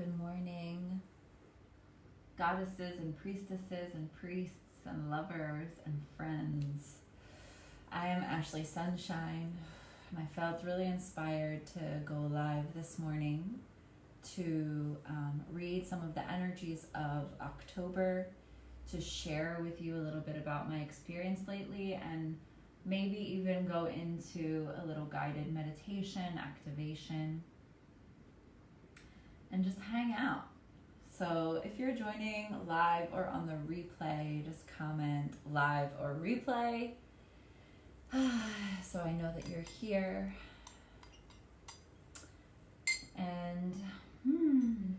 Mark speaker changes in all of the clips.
Speaker 1: Good morning, goddesses and priestesses and priests and lovers and friends. I am Ashley Sunshine, and I felt really inspired to go live this morning to read some of the energies of October, to share with you a little bit about my experience lately, and maybe even go into a little guided meditation, activation, and just hang out. So if you're joining live or on the replay, just comment live or replay so I know that you're here. And I'm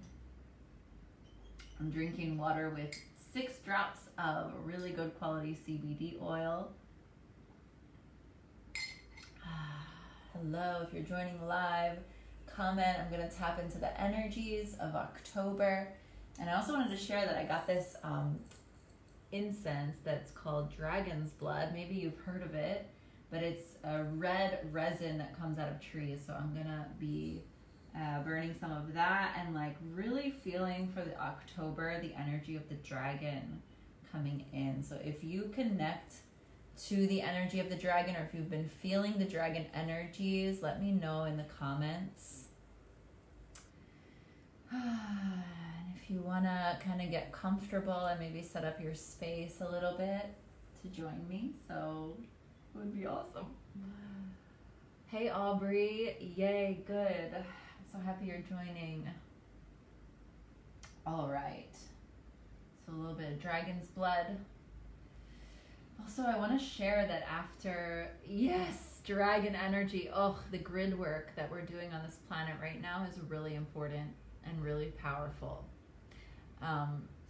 Speaker 1: drinking water with 6 drops of really good quality CBD oil. Hello, if you're joining live, comment. I'm going to tap into the energies of October. And I also wanted to share that I got this incense that's called dragon's blood. Maybe you've heard of it, but it's a red resin that comes out of trees. So I'm going to be burning some of that and like really feeling for the October, the energy of the dragon coming in. So if you connect to the energy of the dragon, or if you've been feeling the dragon energies, let me know in the comments. And if you want to kind of get comfortable and maybe set up your space a little bit to join me, so it would be awesome. Hey Aubrey, yay, good. I'm so happy you're joining. All right, so a little bit of dragon's blood. Also, I want to share that after, yes, dragon energy, the grid work that we're doing on this planet right now is really important and really powerful.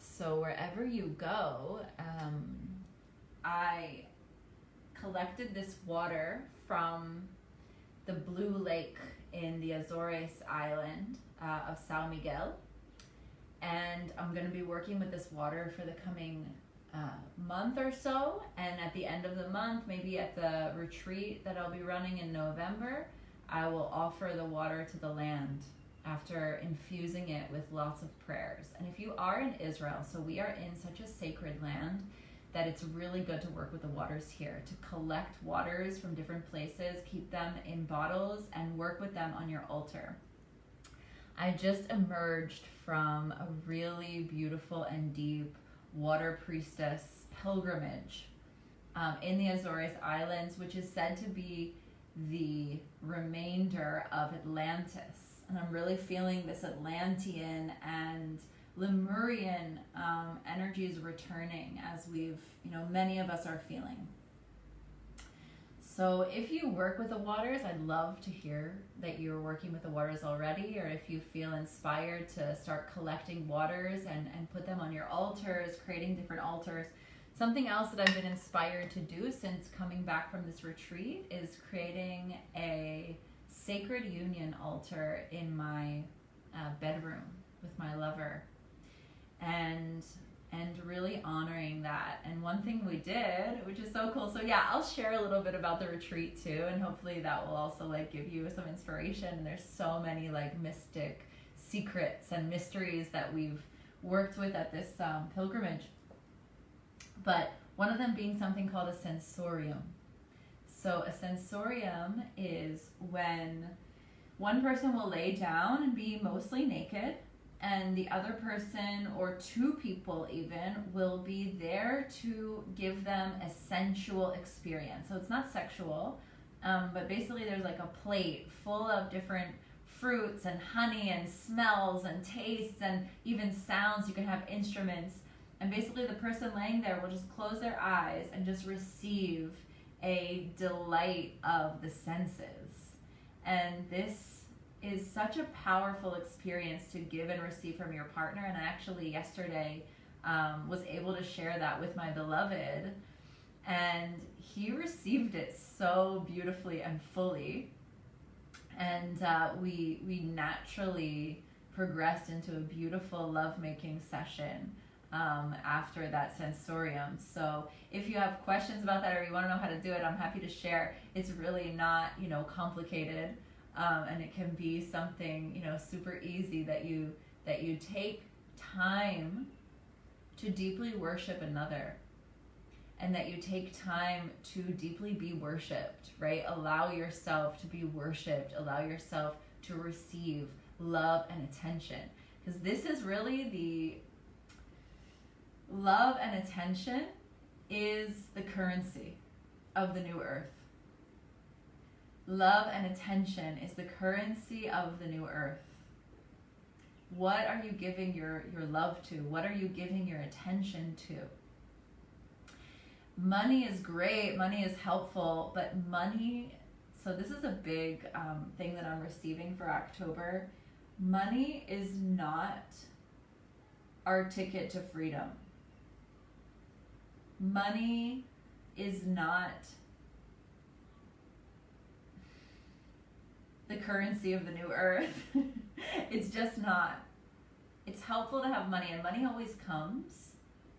Speaker 1: So wherever you go, I collected this water from the Blue Lake in the Azores Island of São Miguel, and I'm going to be working with this water for the coming month or so, and at the end of the month, maybe at the retreat that I'll be running in November, I will offer the water to the land after infusing it with lots of prayers. And if you are in Israel, so we are in such a sacred land that it's really good to work with the waters here, to collect waters from different places, keep them in bottles, and work with them on your altar. I just emerged from a really beautiful and deep water priestess pilgrimage in the Azores Islands, which is said to be the remainder of Atlantis. And I'm really feeling this Atlantean and Lemurian energies returning, as many of us are feeling. So if you work with the waters, I'd love to hear that you're working with the waters already, or if you feel inspired to start collecting waters and put them on your altars, creating different altars. Something else that I've been inspired to do since coming back from this retreat is creating a sacred union altar in my bedroom with my lover, and really honoring that. And one thing we did, which is so cool, so yeah, I'll share a little bit about the retreat too, and hopefully that will also give you some inspiration. And there's so many mystic secrets and mysteries that we've worked with at this pilgrimage, but one of them being something called a sensorium. So a sensorium is when one person will lay down and be mostly naked, and the other person, or 2 people even, will be there to give them a sensual experience. So it's not sexual, but basically there's a plate full of different fruits and honey and smells and tastes and even sounds. You can have instruments, and basically the person laying there will just close their eyes and just receive a delight of the senses. And this is such a powerful experience to give and receive from your partner. And I actually yesterday was able to share that with my beloved, and he received it so beautifully and fully. And we naturally progressed into a beautiful lovemaking session after that sensorium. So if you have questions about that, or you want to know how to do it, I'm happy to share. It's really not, complicated. And it can be something, super easy that you that you take time to deeply worship another, and that you take time to deeply be worshipped, right? Allow yourself to be worshipped, allow yourself to receive love and attention. Because this is really the love and attention is the currency of the new earth. Love and attention is the currency of the new earth. What are you giving your love to? What are you giving your attention to? Money is great, money is helpful, but money, so this is a big thing that I'm receiving for October. Money is not our ticket to freedom. Money is not the currency of the new earth. It's just not. It's helpful to have money, and money always comes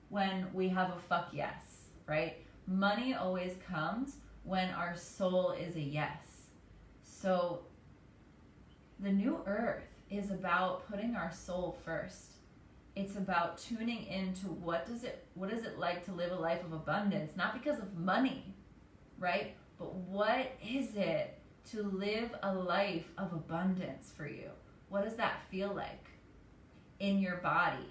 Speaker 1: when we have a fuck yes, right? Money always comes when our soul is a yes. So the new earth is about putting our soul first. It's about tuning into what is it like to live a life of abundance, not because of money, right? But what is it to live a life of abundance for you? What does that feel like in your body?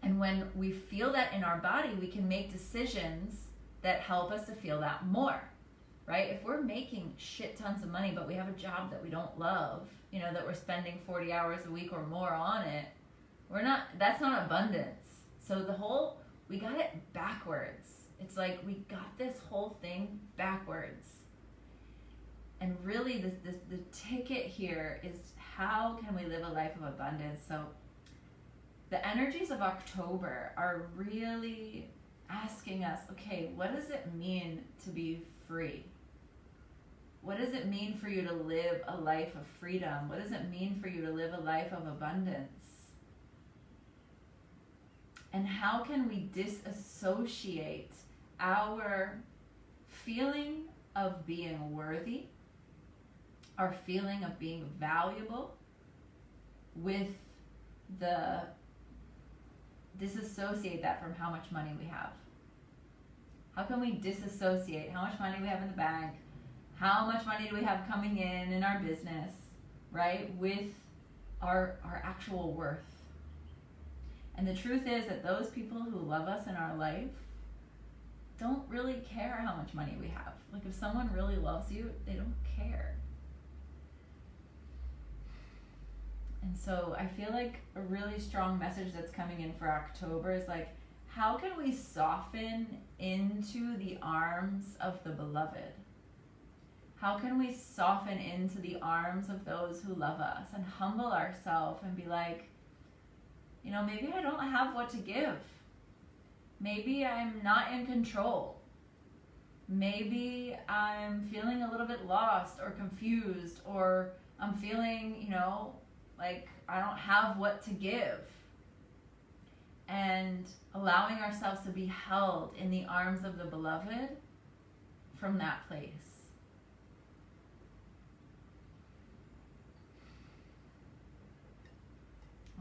Speaker 1: And when we feel that in our body, we can make decisions that help us to feel that more, right? If we're making shit tons of money, but we have a job that we don't love, that we're spending 40 hours a week or more on it, that's not abundance. So we got it backwards. It's like we got this whole thing backwards. And really the ticket here is, how can we live a life of abundance? So the energies of October are really asking us, okay, what does it mean to be free? What does it mean for you to live a life of freedom? What does it mean for you to live a life of abundance? And how can we disassociate our feeling of being worthy, our feeling of being valuable, with disassociate that from how much money we have? How can we disassociate how much money we have in the bank, how much money do we have coming in our business, right, with our actual worth? And the truth is that those people who love us in our life don't really care how much money we have. Like, if someone really loves you, they don't care. And so I feel like a really strong message that's coming in for October is like, how can we soften into the arms of the beloved? How can we soften into the arms of those who love us and humble ourselves and be like, maybe I don't have what to give. Maybe I'm not in control. Maybe I'm feeling a little bit lost or confused, or I'm feeling, like I don't have what to give. And allowing ourselves to be held in the arms of the beloved from that place.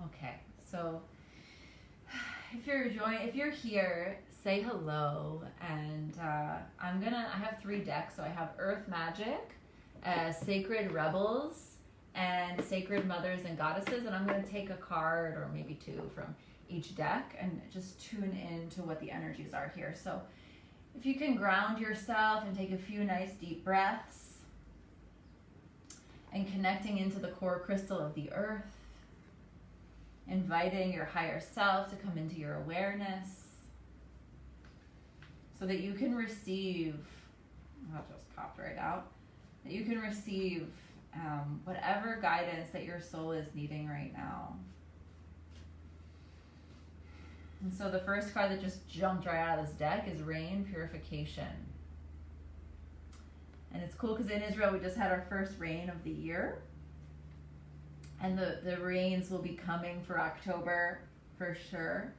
Speaker 1: Okay, so if you're here, say hello, and I have 3 decks. So I have Earth Magic, Sacred Rebels, and Sacred Mothers and Goddesses, and I'm going to take a card or maybe 2 from each deck and just tune in to what the energies are here. So if you can ground yourself and take a few nice deep breaths and connecting into the core crystal of the earth, inviting your higher self to come into your awareness so that you can receive, that just popped right out, that you can receive whatever guidance that your soul is needing right now. And so the first card that just jumped right out of this deck is Rain Purification. And it's cool because in Israel we just had our first rain of the year. And the rains will be coming for October for sure.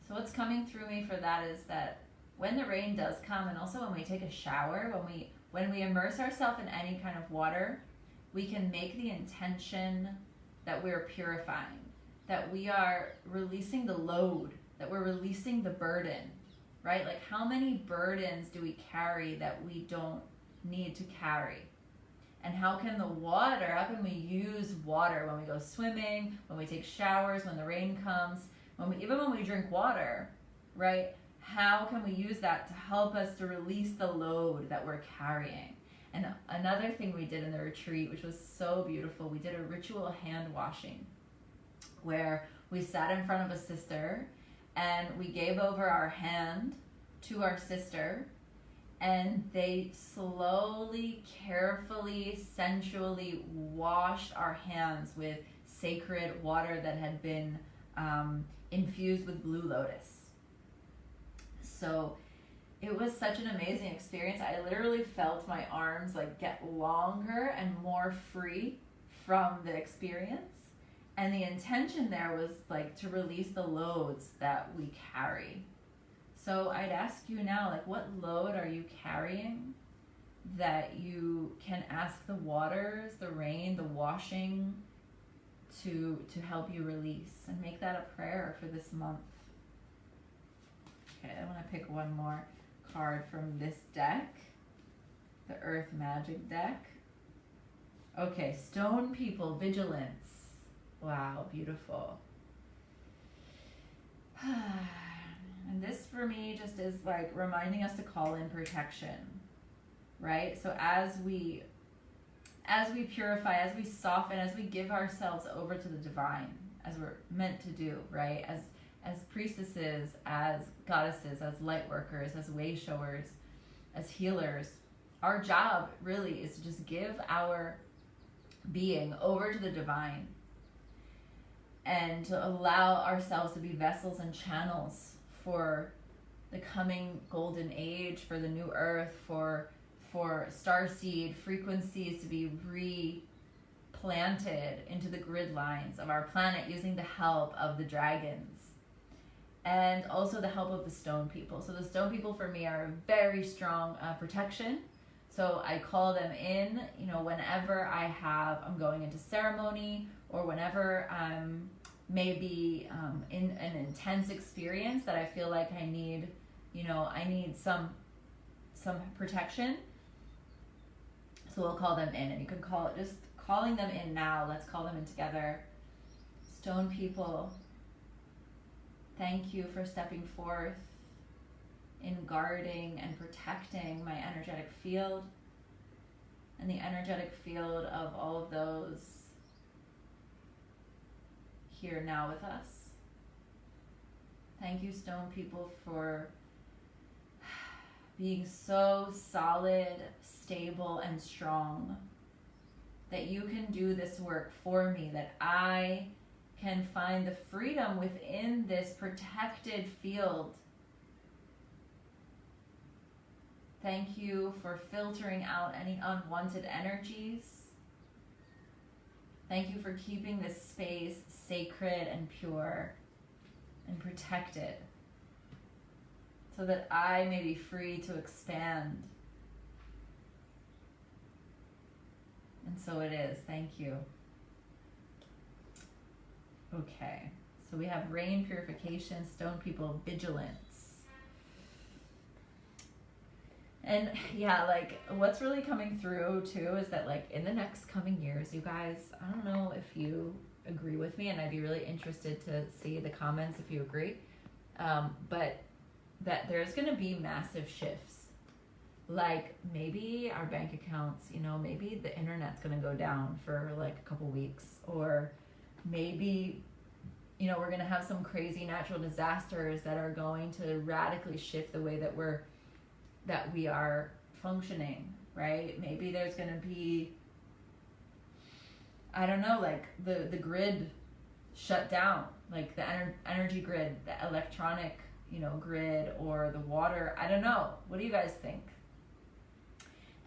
Speaker 1: So what's coming through me for that is that when the rain does come, and also when we take a shower, when we immerse ourselves in any kind of water, we can make the intention that we're purifying, that we are releasing the load, that we're releasing the burden, right? Like, how many burdens do we carry that we don't need to carry? And how can we use water when we go swimming, when we take showers, when the rain comes, even when we drink water, right? How can we use that to help us to release the load that we're carrying? And another thing we did in the retreat, which was so beautiful, we did a ritual hand washing where we sat in front of a sister and we gave over our hand to our sister, and they slowly, carefully, sensually washed our hands with sacred water that had been infused with blue lotus. So it was such an amazing experience. I literally felt my arms like get longer and more free from the experience. And the intention there was like to release the loads that we carry. So I'd ask you now, like, what load are you carrying that you can ask the waters, the rain, the washing to help you release, and make that a prayer for this month. Okay, I want to pick one more card from this deck, the Earth Magic deck. Okay, Stone People, Vigilance. Wow, beautiful. And this for me just is like reminding us to call in protection, right? So as we purify, as we soften, as we give ourselves over to the divine, as we're meant to do, right? As priestesses, as goddesses, as light workers, as way showers, as healers, our job really is to just give our being over to the divine and to allow ourselves to be vessels and channels for the coming golden age, for the new earth, for starseed frequencies to be replanted into the grid lines of our planet using the help of the dragons and also the help of the stone people. So the stone people for me are a very strong protection. So I call them in, whenever I'm going into ceremony, or whenever I'm maybe in an intense experience that I feel like I need some protection. So we'll call them in, and you can call it just calling them in now. Let's call them in together. Stone people, thank you for stepping forth in guarding and protecting my energetic field and the energetic field of all of those here now with us. Thank you, stone people, for being so solid, stable, and strong that you can do this work for me, that I can find the freedom within this protected field. Thank you for filtering out any unwanted energies. Thank you for keeping this space sacred and pure and protected so that I may be free to expand. And so it is. Thank you. Okay, so we have rain purification, stone people, vigilance. And yeah, like what's really coming through too is that like in the next coming years, you guys, I don't know if you agree with me, and I'd be really interested to see the comments if you agree, but that there's going to be massive shifts. Like maybe our bank accounts, maybe the internet's going to go down for like a couple weeks, or maybe, we're going to have some crazy natural disasters that are going to radically shift the way that we are functioning, right? Maybe there's going to be, I don't know, like the grid shut down, like the energy grid, the electronic, grid, or the water. I don't know. What do you guys think?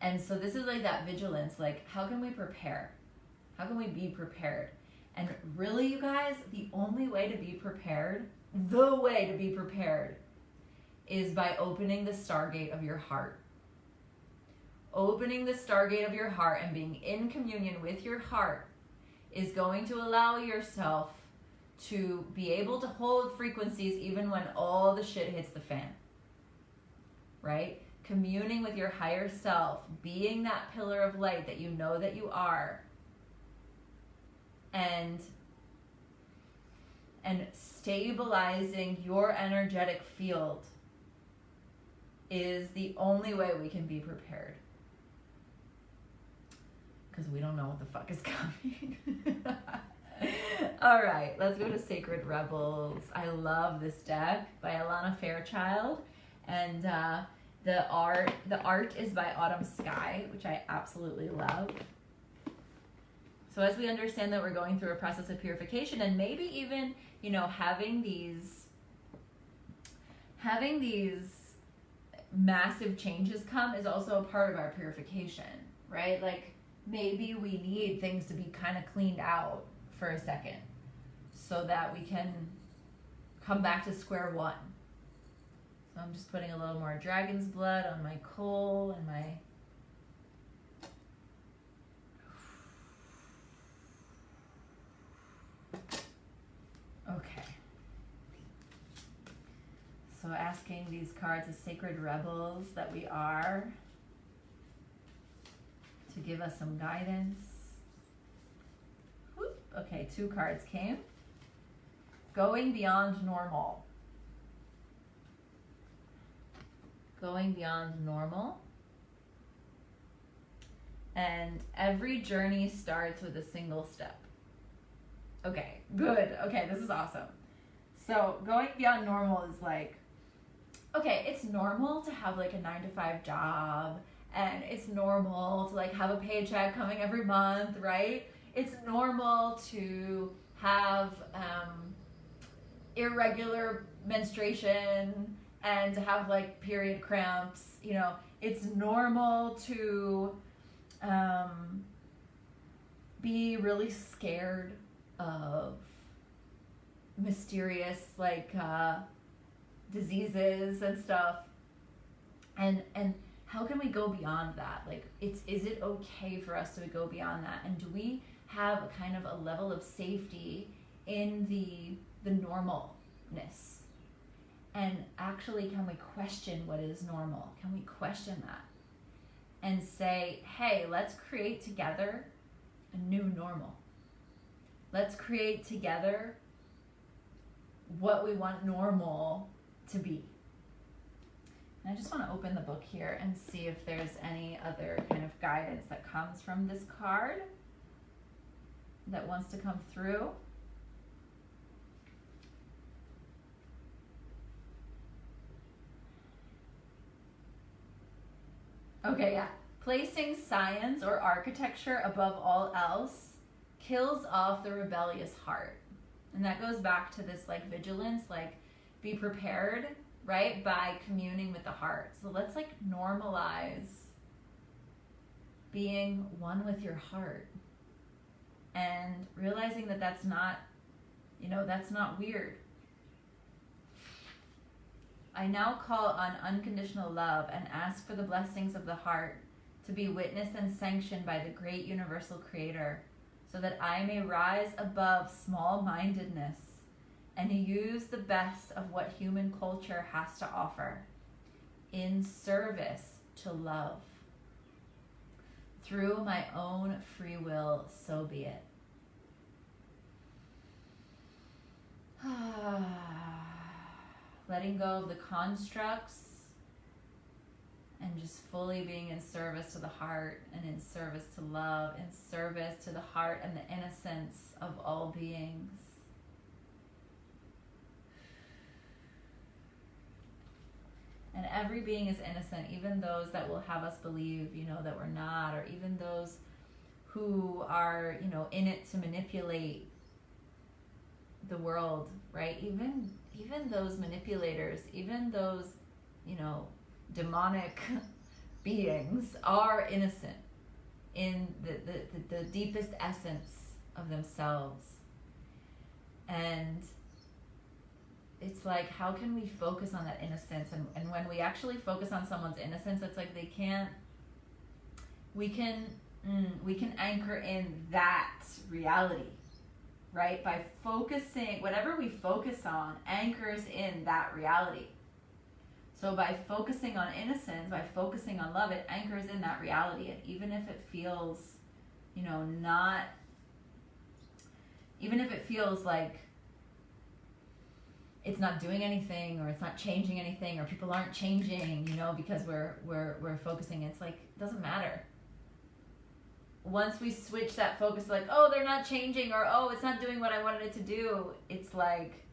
Speaker 1: And so this is like that vigilance, like how can we prepare? How can we be prepared? And really, you guys, the only way to be prepared, is by opening the stargate of your heart. Opening the stargate of your heart and being in communion with your heart is going to allow yourself to be able to hold frequencies even when all the shit hits the fan. Right? Communing with your higher self, being that pillar of light that you know that you are, and stabilizing your energetic field is the only way we can be prepared. Because we don't know what the fuck is coming. All right, let's go to Sacred Rebels. I love this deck by Alana Fairchild, and the art is by Autumn Sky, which I absolutely love. So as we understand that we're going through a process of purification, and maybe even, you know, having these massive changes come is also a part of our purification, right? Like, maybe we need things to be kind of cleaned out for a second so that we can come back to square one. So I'm just putting a little more dragon's blood on my coal and my... Okay. So asking these cards as sacred rebels that we are to give us some guidance. Whoop. Okay, 2 cards came. Going beyond normal. Going beyond normal. And every journey starts with a single step. Okay, good. Okay, this is awesome. So going beyond normal is like, okay, it's normal to have like a 9-to-5 job, and it's normal to like have a paycheck coming every month, right? It's normal to have irregular menstruation and to have like period cramps. You know, it's normal to be really scared of mysterious like diseases and stuff, and how can we go beyond that? Like, is it okay for us to go beyond that? And do we have a kind of a level of safety in the normalness? And actually, can we question what is normal? Can we question that and say, hey, let's create together a new normal. Let's create together what we want normal to be. And I just want to open the book here and see if there's any other kind of guidance that comes from this card that wants to come through. Okay, yeah. Placing science or architecture above all else kills off the rebellious heart. And that goes back to this like vigilance, like be prepared, right? By communing with the heart. So let's like normalize being one with your heart and realizing that that's not, you know, that's not weird. I now call on unconditional love and ask for the blessings of the heart to be witnessed and sanctioned by the great universal creator, so that I may rise above small-mindedness and use the best of what human culture has to offer in service to love. Through my own free will, so be it. Letting go of the constructs and just fully being in service to the heart and in service to love, in service to the heart and the innocence of all beings. And every being is innocent, even those that will have us believe, you know, that we're not, or even those who are, you know, in it to manipulate the world, right? Even those manipulators, even those, you know, demonic beings are innocent in the deepest essence of themselves. And it's like, how can we focus on that innocence? And when we actually focus on someone's innocence, it's like they can't we can anchor in that reality, right? By focusing, whatever we focus on anchors in that reality. So by focusing on innocence, by focusing on love, it anchors in that reality. And even if it feels, even if it feels like it's not doing anything, or it's not changing anything, or people aren't changing, because we're focusing, it's like, it doesn't matter. Once we switch that focus, like, oh, they're not changing, or oh, it's not doing what I wanted it to do, it's like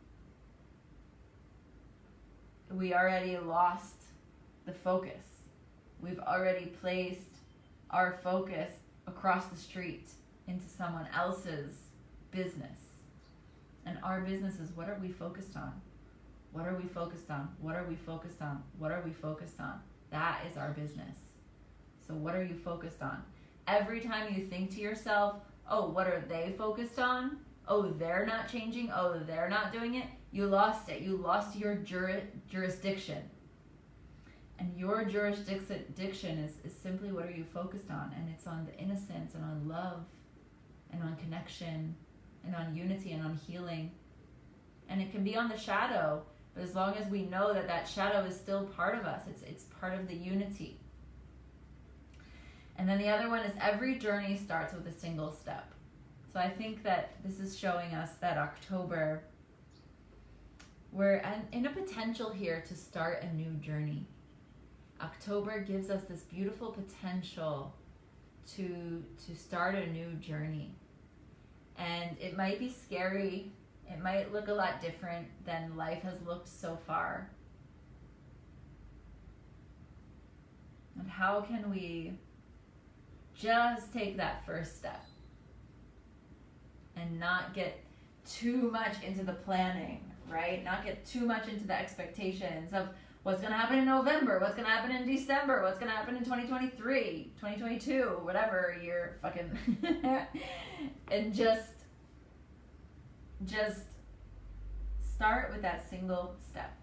Speaker 1: we already lost the focus. We've already placed our focus across the street into someone else's business. And our business is, what are we focused on? What are we focused on? What are we focused on? What are we focused on? That is our business. So what are you focused on? Every time you think to yourself, oh, what are they focused on? Oh, they're not changing. Oh, they're not doing it. You lost it. You lost your jurisdiction. And your jurisdiction is simply, what are you focused on? And it's on the innocence and on love and on connection and on unity and on healing. And it can be on the shadow, but as long as we know that that shadow is still part of us, it's part of the unity. And then the other one is, every journey starts with a single step. So I think that this is showing us that October, we're in a potential here to start a new journey. October gives us this beautiful potential to start a new journey. And it might be scary. It might look a lot different than life has looked so far. And how can we just take that first step and not get too much into the planning, right? Not get too much into the expectations of what's going to happen in November, what's going to happen in December, what's going to happen in 2023, 2022, whatever year fucking and just start with that single step.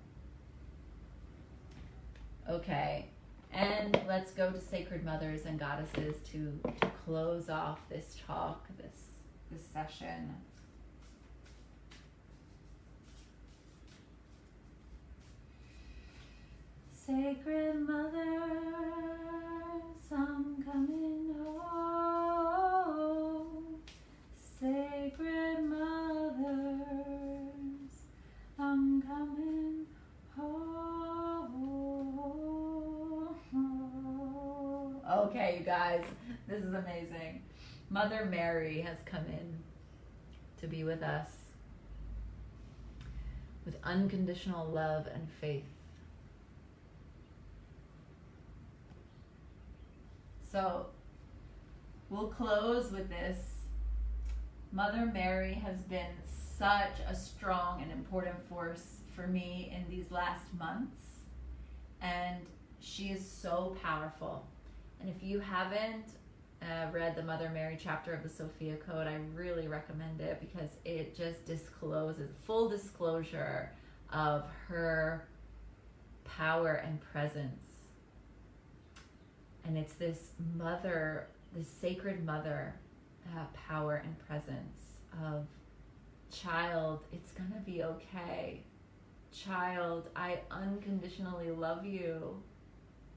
Speaker 1: Okay. And let's go to sacred mothers and goddesses to close off this talk, this session. Sacred mothers, I'm coming home. Sacred mothers, I'm coming home. Okay, you guys, this is amazing. Mother Mary has come in to be with us with unconditional love and faith. So we'll close with this. Mother Mary has been such a strong and important force for me in these last months, and she is so powerful. And if you haven't read the Mother Mary chapter of the Sophia Code, I really recommend it, because it just discloses, full disclosure of her power and presence. And it's this mother, this sacred mother power and presence of, child, it's gonna be okay. Child, I unconditionally love you.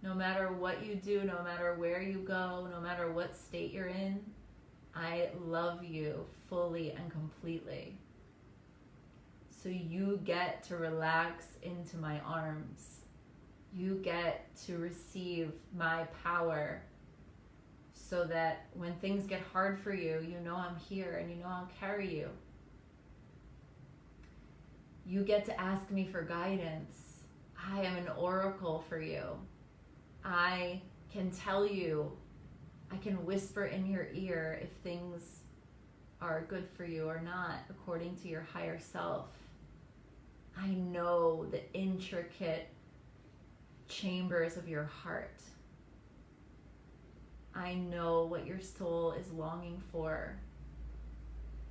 Speaker 1: No matter what you do, no matter where you go, no matter what state you're in, I love you fully and completely. So you get to relax into my arms. You get to receive my power, so that when things get hard for you, you know I'm here and you know I'll carry you. You get to ask me for guidance. I am an oracle for you. I can tell you, I can whisper in your ear if things are good for you or not, according to your higher self. I know the intricate chambers of your heart. I know what your soul is longing for.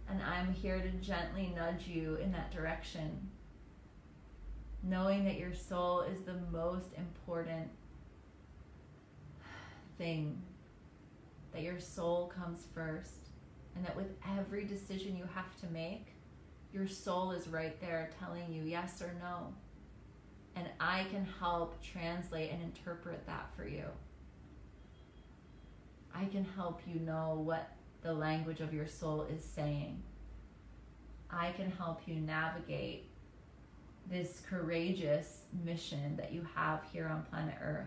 Speaker 1: And I'm here to gently nudge you in that direction, knowing that your soul is the most important thing that your soul comes first, and that with every decision you have to make, your soul is right there telling you yes or no. And I can help translate and interpret that for you. I can help you know what the language of your soul is saying. I can help you navigate this courageous mission that you have here on planet Earth.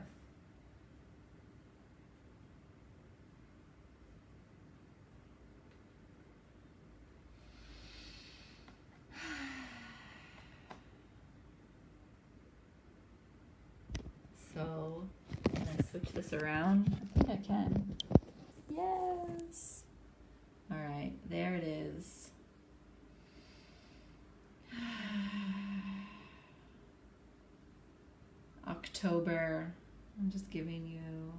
Speaker 1: So, can I switch this around? I think I can. Yes. All right, there it is. October. I'm just giving you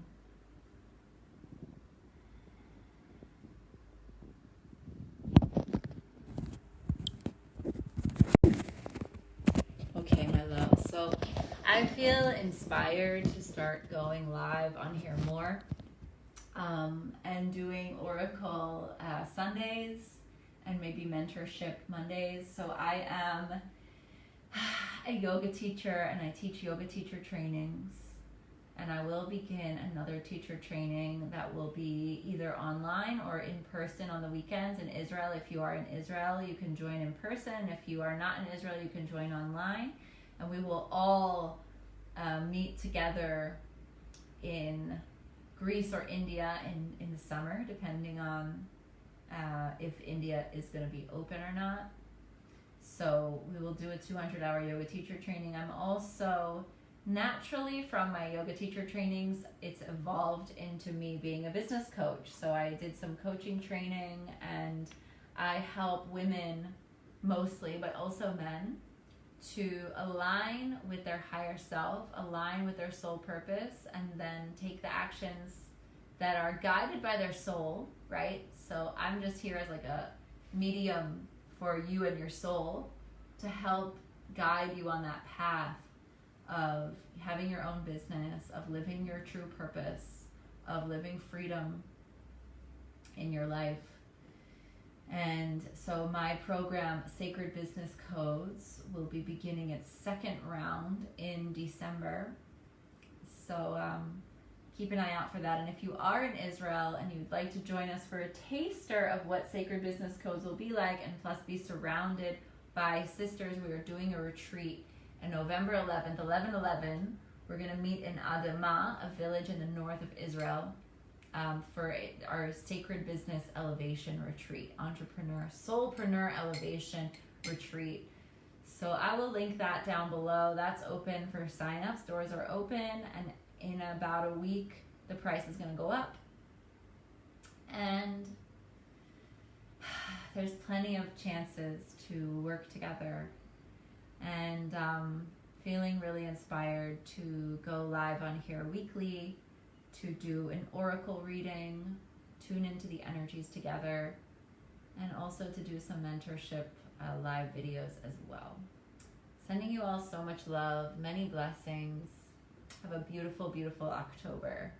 Speaker 1: okay, my love. So I feel inspired to start going live on here more, and doing Oracle Sundays and maybe mentorship Mondays. So I am a yoga teacher and I teach yoga teacher trainings, and I will begin another teacher training that will be either online or in person on the weekends in Israel. If you are in Israel, you can join in person. If you are not in Israel, you can join online, and we will all meet together in Greece or India in the summer, depending on if India is going to be open or not. So we will do a 200-hour yoga teacher training. I'm also naturally, from my yoga teacher trainings, it's evolved into me being a business coach. So I did some coaching training, and I help women mostly, but also men, to align with their higher self, align with their soul purpose, and then take the actions that are guided by their soul, right? So I'm just here as like a medium for you and your soul to help guide you on that path of having your own business, of living your true purpose, of living freedom in your life. And so my program, Sacred Business Codes, will be beginning its second round in December. So keep an eye out for that. And if you are in Israel and you'd like to join us for a taster of what Sacred Business Codes will be like, and plus be surrounded by sisters, we are doing a retreat on November 11th, 11/11. We're going to meet in Adama, a village in the north of Israel, for our Sacred Business Elevation Retreat, Soulpreneur Elevation Retreat. So I will link that down below. That's open for signups. Doors are open, and in about a week, the price is going to go up. And there's plenty of chances to work together. And feeling really inspired to go live on here weekly, to do an oracle reading, tune into the energies together, and also to do some mentorship live videos as well. Sending you all so much love, many blessings. Have a beautiful, beautiful October.